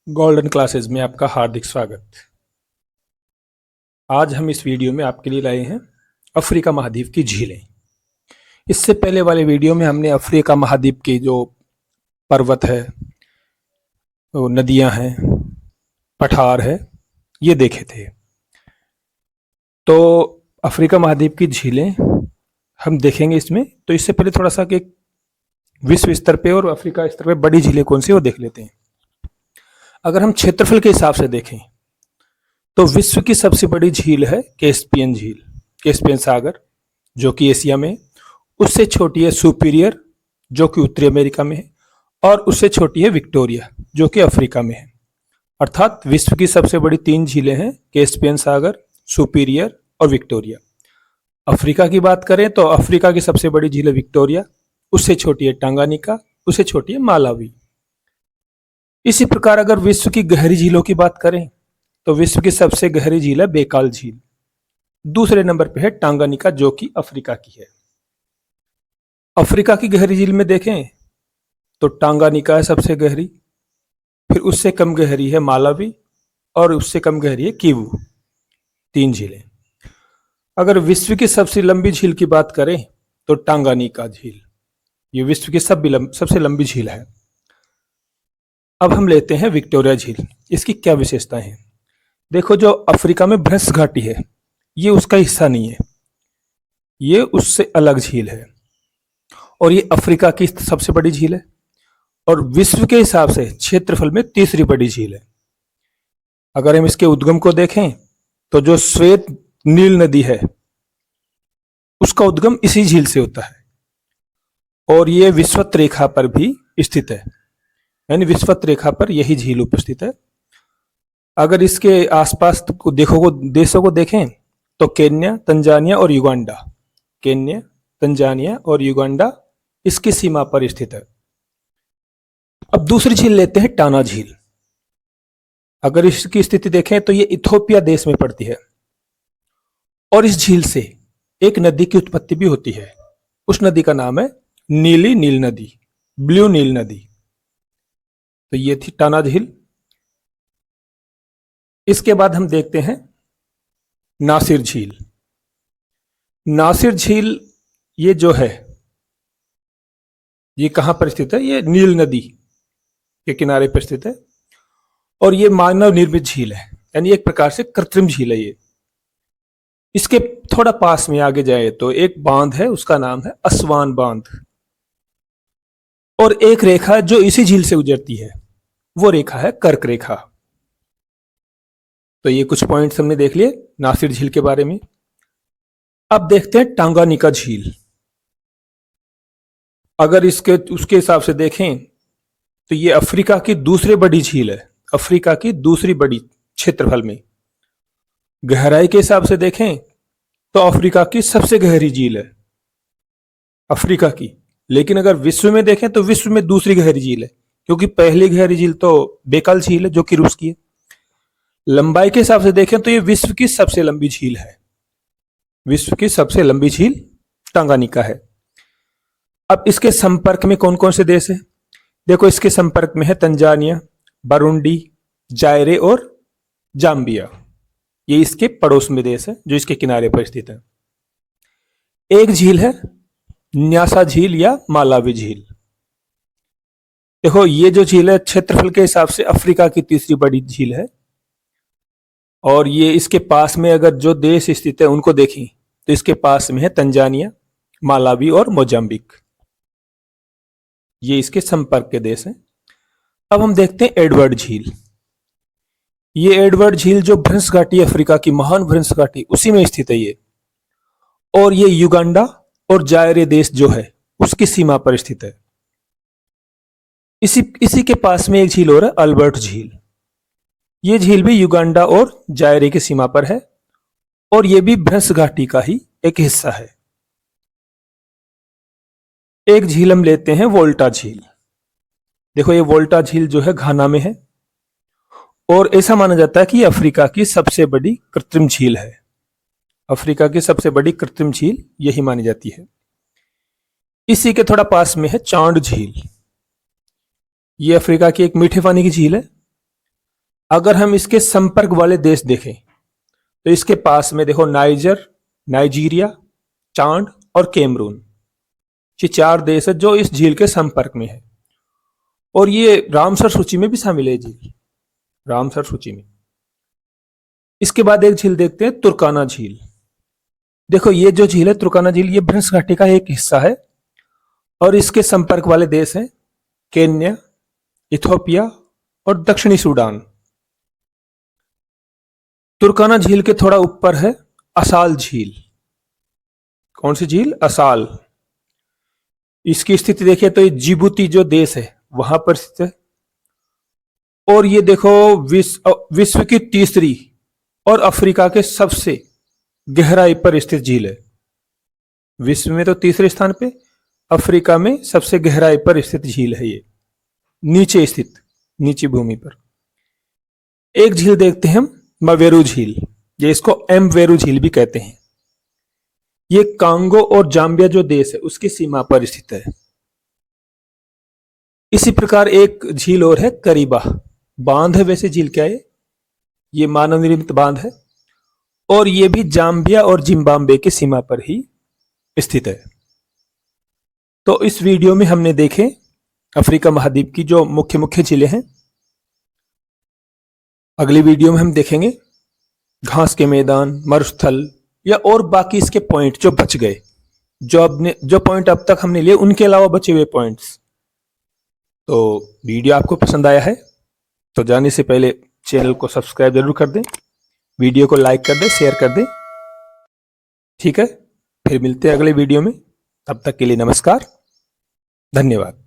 Golden classes में आपका हार्दिक स्वागत। आज हम इस वीडियो में आपके लिए लाए हैं अफ्रीका महाद्वीप की झीलें। इससे पहले वाले वीडियो में हमने अफ्रीका महाद्वीप के जो पर्वत है, वो नदियां हैं, पठार है, ये देखे थे। तो अफ्रीका महाद्वीप की झीलें हम देखेंगे इसमें। तो इससे पहले थोड़ा सा कि विश्व स्तर पे और अफ्रीका स्तर पे बड़ी झीलें कौन सी वो देख लेते हैं। अगर हम क्षेत्रफल के हिसाब से देखें तो विश्व की सबसे बड़ी झील है कैस्पियन झील, कैस्पियन सागर, जो कि एशिया में। उससे छोटी है सुपीरियर, जो कि उत्तरी अमेरिका में है, और उससे छोटी है विक्टोरिया, जो कि अफ्रीका में है। अर्थात विश्व की सबसे बड़ी 3 झीलें हैं, कैस्पियन सागर, सुपीरियर और विक्टोरिया। अफ्रीका की बात करें तो अफ्रीका की सबसे बड़ी झील है विक्टोरिया, उससे छोटी है टांगानिका, उससे छोटी है मालावी। इसी प्रकार अगर विश्व की गहरी झीलों की बात करें तो विश्व की सबसे गहरी झील है बेकाल झील, दूसरे नंबर पे है टांगानिका, जो कि अफ्रीका की है। अफ्रीका की गहरी झील में देखें तो टांगानिका है सबसे गहरी, फिर उससे कम गहरी है मालावी, और उससे कम गहरी है किवू। 3 झीलें। अगर विश्व की सबसे लंबी झील की बात करें तो टांगानिका झील, ये विश्व की सबसे लंबी झील है। अब हम लेते हैं विक्टोरिया झील। इसकी क्या विशेषताएं हैं? देखो, जो अफ्रीका में भ्रंश घाटी है, ये उसका हिस्सा नहीं है, ये उससे अलग झील है, और ये अफ्रीका की सबसे बड़ी झील है, और विश्व के हिसाब से क्षेत्रफल में तीसरी बड़ी झील है। अगर हम इसके उद्गम को देखें तो जो श्वेत नील नदी है, उसका उद्गम इसी झील से होता है, और ये विषुवत रेखा पर भी स्थित है, यानी विषुवत रेखा पर यही झील उपस्थित है। अगर इसके आसपास देशों को देखें तो केन्या, तंजानिया और युगांडा, केन्या, तंजानिया और युगांडा इसकी सीमा पर स्थित है। अब दूसरी झील लेते हैं टाना झील। अगर इसकी स्थिति देखें तो ये इथोपिया देश में पड़ती है, और इस झील से एक नदी की उत्पत्ति भी होती है। उस नदी का नाम है नीली नील नदी, ब्लू नील नदी। तो ये थी टाना झील। इसके बाद हम देखते हैं नासिर झील। नासिर झील ये जो है, ये कहां पर स्थित है? ये नील नदी के किनारे पर स्थित है, और ये मानव निर्मित झील है, यानी एक प्रकार से कृत्रिम झील है ये। इसके थोड़ा पास में आगे जाए तो एक बांध है, उसका नाम है असवान बांध, और एक रेखा जो इसी झील से गुजरती है, वो रेखा है कर्क रेखा। तो ये कुछ पॉइंट्स हमने देख लिए नासिर झील के बारे में। अब देखते हैं टांगानिका झील। अगर उसके हिसाब से देखें तो ये अफ्रीका की दूसरी बड़ी झील है, अफ्रीका की दूसरी बड़ी क्षेत्रफल में। गहराई के हिसाब से देखें तो अफ्रीका की सबसे गहरी झील है, अफ्रीका की। लेकिन अगर विश्व में देखें तो विश्व में दूसरी गहरी झील है, क्योंकि पहली गहरी झील तो बेकाल झील है, जो कि रूस की है। लंबाई के हिसाब से देखें तो ये विश्व की सबसे लंबी झील है, विश्व की सबसे लंबी झील टांगानिका है। अब इसके संपर्क में कौन कौन से देश है? देखो, इसके संपर्क में है तंजानिया, बुरुंडी, जायरे और जाम्बिया। ये इसके पड़ोस में देश है जो इसके किनारे पर स्थित है। एक झील है न्यासा झील या मालावी झील। देखो, ये जो झील है क्षेत्रफल के हिसाब से अफ्रीका की तीसरी बड़ी झील है, और ये इसके पास में अगर जो देश स्थित है उनको देखें तो इसके पास में है तंजानिया, मालावी और मोजाम्बिक। ये इसके संपर्क के देश हैं। अब हम देखते हैं एडवर्ड झील। ये एडवर्ड झील जो भ्रंश घाटी, अफ्रीका की महान भ्रंश घाटी, उसी में स्थित है ये, और ये युगांडा और जायरे देश जो है उसकी सीमा पर स्थित है। इसी के पास में एक झील और है अल्बर्ट झील। ये झील भी युगांडा और जायरे की सीमा पर है, और ये भी भ्रंश घाटी का ही एक हिस्सा है। एक झील हम लेते हैं वोल्टा झील। देखो, ये वोल्टा झील जो है घाना में है, और ऐसा माना जाता है कि ये अफ्रीका की सबसे बड़ी कृत्रिम झील है। अफ्रीका की सबसे बड़ी कृत्रिम झील यही मानी जाती है। इसी के थोड़ा पास में है चांड झील। ये अफ्रीका की एक मीठे पानी की झील है, अगर हम इसके संपर्क वाले देश देखें तो इसके पास में देखो नाइजीरिया, चांद और कैमरून, ये 4 देश है जो इस झील के संपर्क में है। और ये रामसर सूची में भी शामिल है झील, रामसर सूची में। इसके बाद एक झील देखते हैं, तुर्काना झील। देखो ये जो झील है तुर्काना झील, ये भ्रंश घाटी का एक हिस्सा है और इसके संपर्क वाले देश हैं केन्या, इथोपिया और दक्षिणी सूडान। तुर्काना झील के थोड़ा ऊपर है असाल झील। कौन सी झील? असाल। इसकी स्थिति देखिए तो ये जिबूती जो देश है वहां पर स्थित है। और ये देखो विश्व की तीसरी और अफ्रीका के सबसे गहराई पर स्थित झील है। विश्व में तो तीसरे स्थान पे, अफ्रीका में सबसे गहराई पर स्थित झील है ये, नीचे स्थित, नीचे भूमि पर। एक झील देखते हैं हम, मवेरू झील, ये इसको एमवेरू झील भी कहते हैं। ये कांगो और जाम्बिया जो देश है उसकी सीमा पर स्थित है। इसी प्रकार एक झील और है करीबा, बांध है वैसे झील क्या है, ये मानव निर्मित बांध है और ये भी जाम्बिया और जिम्बाब्वे की सीमा पर ही स्थित है। तो इस वीडियो में हमने देखे अफ्रीका महाद्वीप की जो मुख्य मुख्य झीलें हैं। अगली वीडियो में हम देखेंगे घास के मैदान, मरुस्थल या और बाकी इसके पॉइंट जो बच गए, जो पॉइंट अब तक हमने लिए उनके अलावा बचे हुए पॉइंट्स। तो वीडियो आपको पसंद आया है तो जाने से पहले चैनल को सब्सक्राइब जरूर कर दें, वीडियो को लाइक कर दें, शेयर कर दें। ठीक है, फिर मिलते हैं अगले वीडियो में। तब तक के लिए नमस्कार, धन्यवाद।